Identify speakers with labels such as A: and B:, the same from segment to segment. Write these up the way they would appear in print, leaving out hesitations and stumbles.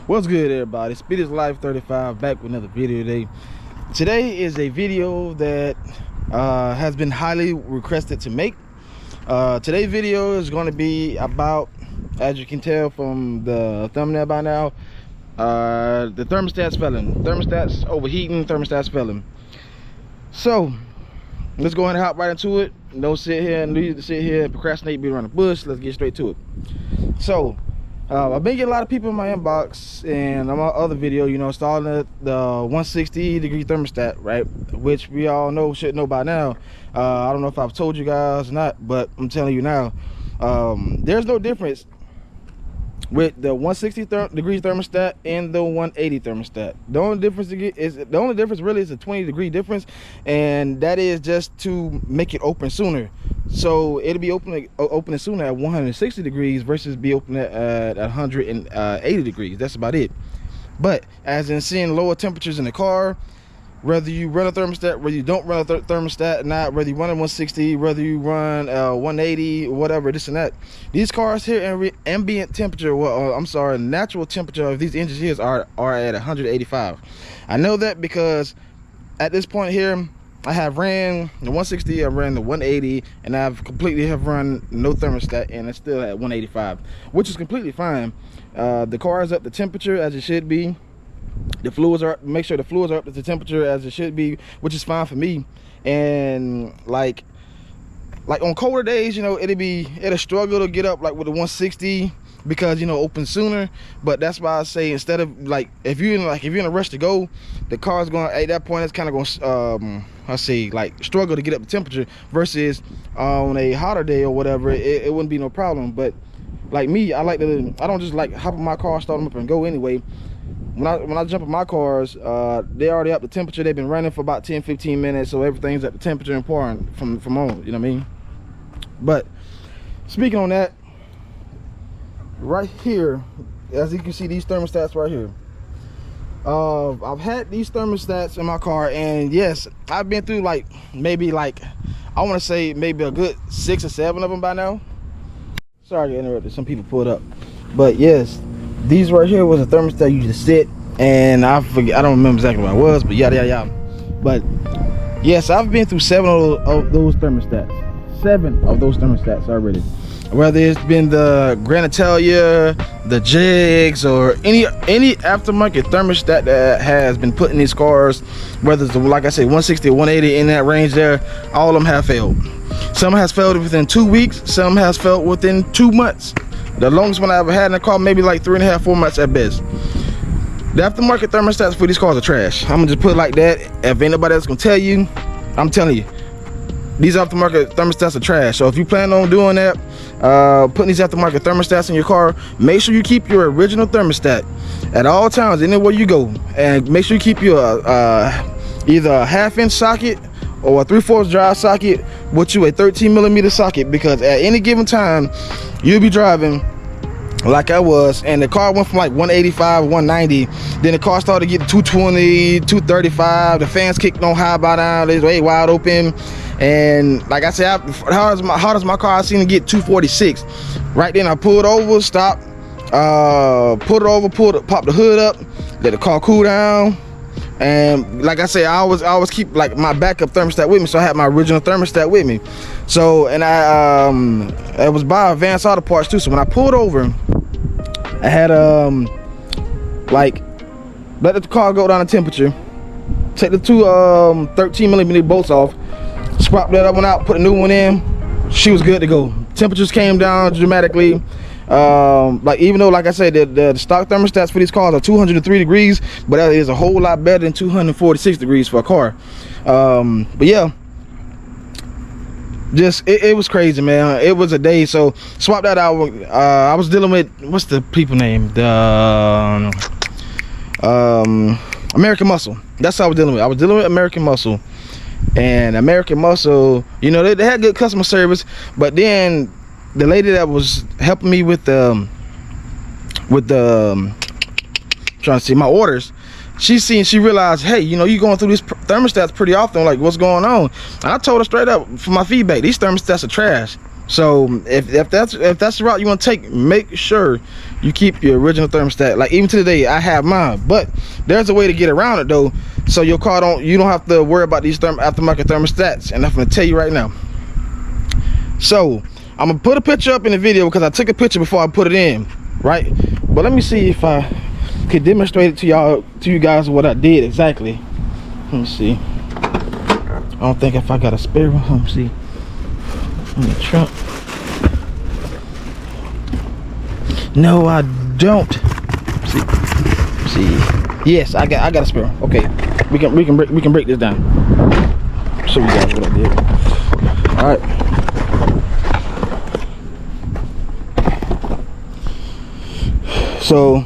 A: What's good, everybody? Speed is Life 35 back with another video today. Today is a video that has been highly requested to make. Today's video is going to be about, as you can tell from the thumbnail by now, the thermostat's failing. Thermostat's overheating, thermostat's failing. So let's go ahead and hop right into it. Don't sit here and procrastinate, be around the bush. Let's get straight to it. So I've been getting a lot of people in my inbox and on my other video, you know, installing the 160-degree thermostat, right? Which we all should know by now. I don't know if I've told you guys or not, but I'm telling you now. There's no difference with the 160-degree thermostat and the 180 thermostat. The only difference really is a 20-degree difference, and that is just to make it open sooner. So it'll be opening sooner at 160 degrees versus be open at 180 degrees. That's about it. But as in seeing lower temperatures in the car, whether you run a thermostat, whether you don't run a thermostat, not whether you run a 160, whether you run 180, whatever, this and that. These cars here, ambient temperature, natural temperature of these engines here are at 185. I know that because at this point here, I have ran the 160, I ran the 180, and I've completely run no thermostat, and it's still at 185, which is completely fine. The car is up to temperature as it should be. The fluids are, make sure the fluids are up to the temperature as it should be, which is fine for me. And like on colder days, you know, it'll struggle to get up like with the 160 because, you know, open sooner. But that's why I say, instead of like if you're in a rush to go, the car's going at that point, it's kind of going struggle to get up the temperature, versus on a hotter day or whatever, it wouldn't be no problem. But like me, I don't just like hop in my car, start them up and go anyway. When I jump in my cars, they're already up to temperature. They've been running for about 10-15 minutes, so everything's at the temperature and pouring from on, you know what I mean? But speaking on that, right here, as you can see, these thermostats right here, I've had these thermostats in my car, and yes, I've been through maybe I want to say maybe a good 6 or 7 of them by now. Sorry to interrupt, some people pulled up, but yes, these right here was a thermostat you just sit, and I don't remember exactly what it was, but yada. But yes, I've been through 7 of those thermostats. 7 of those thermostats already. Whether it's been the Grand Italia, the Jigs, or any aftermarket thermostat that has been put in these cars, whether it's the, like I said, 160 or 180, in that range there, all of them have failed. Some has failed within 2 weeks, some has failed within 2 months. The longest one I ever had in the car, maybe like 3.5-4 months at best. The aftermarket thermostats for these cars are trash. I'm gonna just put it like that. If anybody else gonna tell you, I'm telling you, these aftermarket thermostats are trash. So if you plan on doing that, putting these aftermarket thermostats in your car, make sure you keep your original thermostat at all times, anywhere you go, and make sure you keep your either a 1/2-inch socket or a 3/4 drive socket with you a 13mm socket, because at any given time you'll be driving like I was, and the car went from like 185, 190, then the car started getting 220, 235, the fans kicked on high by down, it's way wide open, and like I said, how does my car, I seen it get 246. Right then I pulled over, stopped, pulled it over, popped the hood up, let the car cool down. And like I say, I always keep like my backup thermostat with me, so I had my original thermostat with me. So, and it was by Advanced Auto Parts too. So when I pulled over, I had let the car go down to temperature, take the two 13mm bolts off, swap that other one out, put a new one in. She was good to go. Temperatures came down dramatically. Even though, like I said, the stock thermostats for these cars are 203 degrees, but that is a whole lot better than 246 degrees for a car. But yeah, just it was crazy, man. It was a day. So swap that out. I was dealing with, what's the people name, the American Muscle. That's what I was dealing with. I was dealing with American Muscle, and American Muscle, you know, they had good customer service, but then the lady that was helping me with the trying to see my orders, she realized, hey, you know, you going through these thermostats pretty often, like what's going on? And I told her straight up for my feedback, these thermostats are trash. So if that's the route you want to take, make sure you keep your original thermostat. Like even to today, I have mine, but there's a way to get around it though, so your car you don't have to worry about these aftermarket thermostats. And I'm gonna tell you right now. So I'm gonna put a picture up in the video because I took a picture before I put it in, right? But let me see if I could demonstrate it to you guys what I did exactly. Let me see. I don't think if I got a spare one. Let me see. In the trunk. No, I don't. See. Yes, I got a spare one. Okay, we can break this down. Show you guys what I did. All right. So,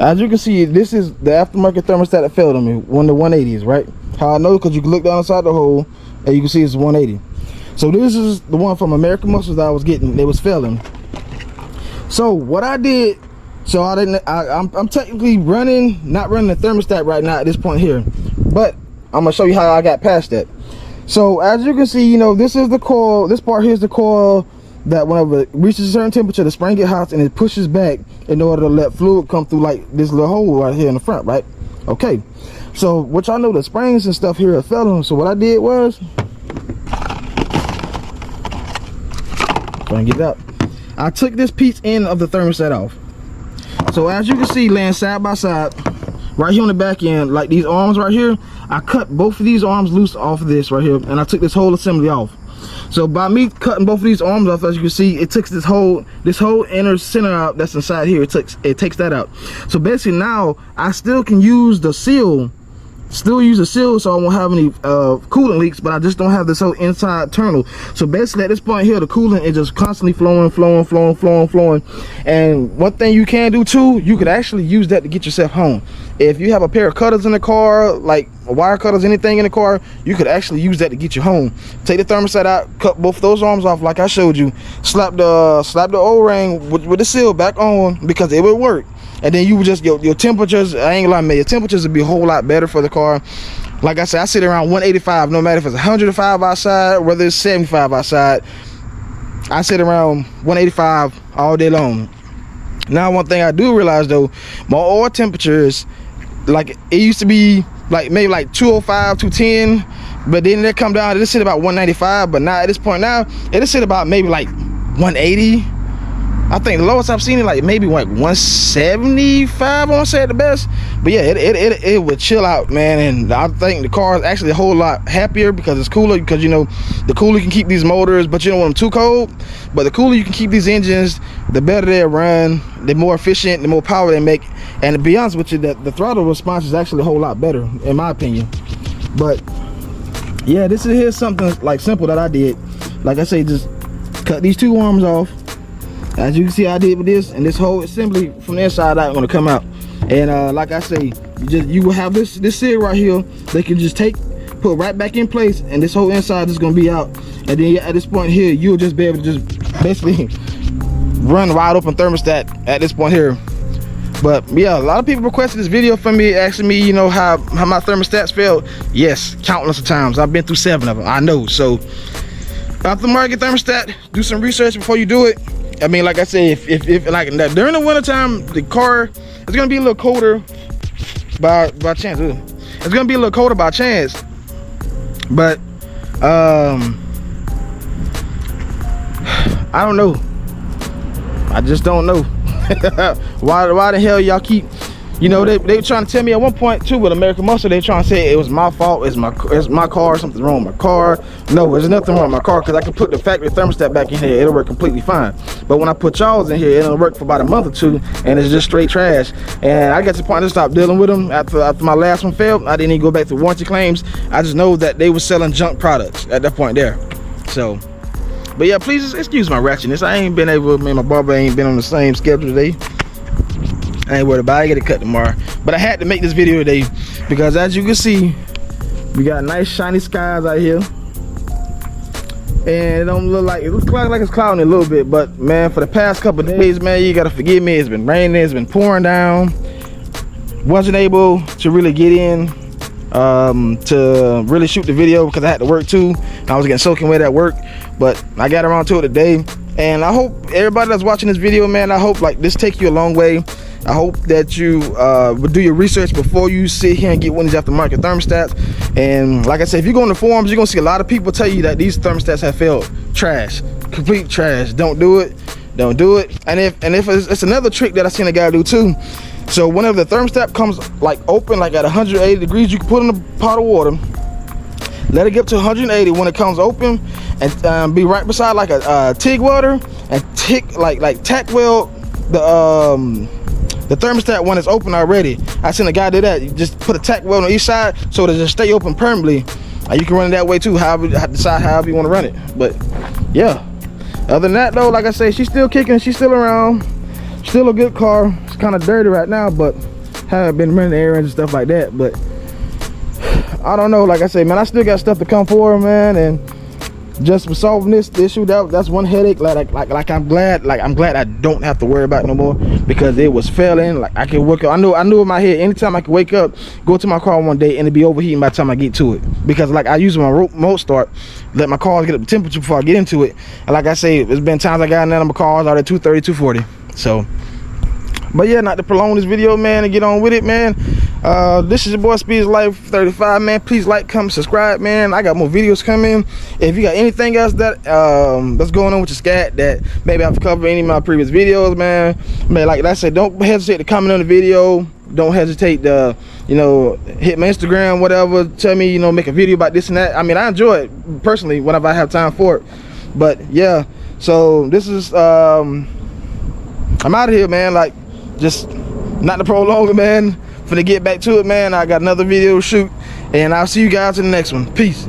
A: as you can see, this is the aftermarket thermostat that failed on me. One of the 180s, right? How I know? Because you can look down inside the hole and you can see it's 180. So this is the one from American Muscles that I was getting. They was failing. So what I did, so I'm technically not running the thermostat right now at this point here, but I'm gonna show you how I got past that. So as you can see, you know, this is the coil. This part here is the coil that whenever it reaches a certain temperature, the spring gets hot and it pushes back in order to let fluid come through, like this little hole right here in the front, right? Okay. So which I know the springs and stuff here are failing. So what I did was, trying to get it out, I took this piece end of the thermostat off. So as you can see, laying side by side, right here on the back end, like these arms right here, I cut both of these arms loose off of this right here, and I took this whole assembly off. So by me cutting both of these arms off, as you can see, it takes this whole inner center out that's inside here. It takes that out. So basically now I still can use the seal. So I won't have any coolant leaks, but I just don't have this whole inside tunnel. So basically at this point here, the coolant is just constantly flowing. And one thing you can do too, you could actually use that to get yourself home. If you have a pair of cutters in the car, like wire cutters, anything in the car, you could actually use that to get you home. Take the thermostat out, cut both those arms off like I showed you, slap the O-ring with the seal back on, because it would work. And then you would just, your temperatures, I ain't gonna lie, man, your temperatures would be a whole lot better for the car. Like I said, I sit around 185, no matter if it's 105 outside, whether it's 75 outside, I sit around 185 all day long. Now, one thing I do realize though, my oil temperatures, like it used to be like maybe like 205, 210, but then they come down, it sit about 195, but now at this point now, it'll sit about maybe like 180. I think the lowest I've seen it like maybe like 175, I want to say at the best. But yeah, it would chill out, man. And I think the car is actually a whole lot happier because it's cooler, because you know the cooler you can keep these motors, but you don't want them too cold. But the cooler you can keep these engines, the better they run, the more efficient, the more power they make. And to be honest with you, the throttle response is actually a whole lot better in my opinion. But yeah, here's something like simple that I did. Like I say, just cut these two arms off. As you can see, I did with this, and this whole assembly from the inside out going to come out. And like I say, you will have this seal right here. They can just put right back in place, and this whole inside is going to be out. And then at this point here, you'll just be able to just basically run wide open thermostat at this point here. But yeah, a lot of people requested this video from me, asking me, you know, how my thermostats failed. Yes, countless of times. I've been through 7 of them. I know. So aftermarket thermostat, do some research before you do it. I mean, like I say, if like during the winter time, the car is gonna be a little colder by chance. It's gonna be a little colder by chance, but I don't know. I just don't know. why the hell y'all keep, you know, they were trying to tell me at one point too with American Muscle, they trying to say it was my fault, it's my car, something's wrong with my car. No, there's nothing wrong with my car, because I can put the factory thermostat back in here, it'll work completely fine. But when I put y'all's in here, it'll work for about a month or two, and it's just straight trash. And I got to the point I just stopped dealing with them after my last one failed. I didn't even go back to warranty claims. I just know that they were selling junk products at that point there. So, but yeah, please excuse my ratchetness. I ain't been able, man, my barber ain't been on the same schedule today. I ain't worried about it. I get it cut tomorrow. But I had to make this video today because, as you can see, we got nice shiny skies out here. And it don't look like, it looks like it's cloudy a little bit, but man, for the past couple of days, man, you gotta forgive me. It's been raining, it's been pouring down. Wasn't able to really get in to really shoot the video because I had to work too. I was getting soaking wet at work, but I got around to it today. And I hope everybody that's watching this video, man, I hope like this take you a long way. I hope that you would do your research before you sit here and get one of these aftermarket thermostats. And like I said, if you go on the forums, you're gonna see a lot of people tell you that these thermostats have failed. Trash, complete trash. Don't do it. Don't do it. And if it's another trick that I seen a guy do too. So whenever the thermostat comes like open, like at 180 degrees, you can put in a pot of water, let it get to 180 when it comes open, and be right beside like a TIG welder and tack weld the thermostat when it's open already. I seen a guy do that. You just put a tack weld on each side so to just stay open permanently. You can run it that way too. Decide however you want to run it. But yeah, other than that though, like I say, she's still kicking. She's still around. Still a good car. It's kind of dirty right now, but haven't been running errands and stuff like that. But I don't know. Like I say, man, I still got stuff to come for, man, and just for solving this issue, that's one headache. Like I'm glad I don't have to worry about it no more, because it was failing. Like I can wake up. I knew in my head anytime I could wake up, go to my car one day, and it'd be overheating by the time I get to it, because like I use my remote start, let my car get up the temperature before I get into it. And like I say, there's been times I got in there, my cars are at 230, 240. So, but yeah, not to prolong this video, man, and get on with it, man. This is your boy Speed's Life 35, man. Please like, comment, subscribe, man. I got more videos coming. If you got anything else that that's going on with your scat that maybe I've covered any of my previous videos, man, like I said, don't hesitate to comment on the video. Don't hesitate to, you know, hit my Instagram, whatever. Tell me, you know, make a video about this and that. I mean, I enjoy it personally whenever I have time for it. But yeah, so this is I'm out of here, man. Like, just not to prolong it, man. Finna get back to it, man. I got another video to shoot, and I'll see you guys in the next one. Peace.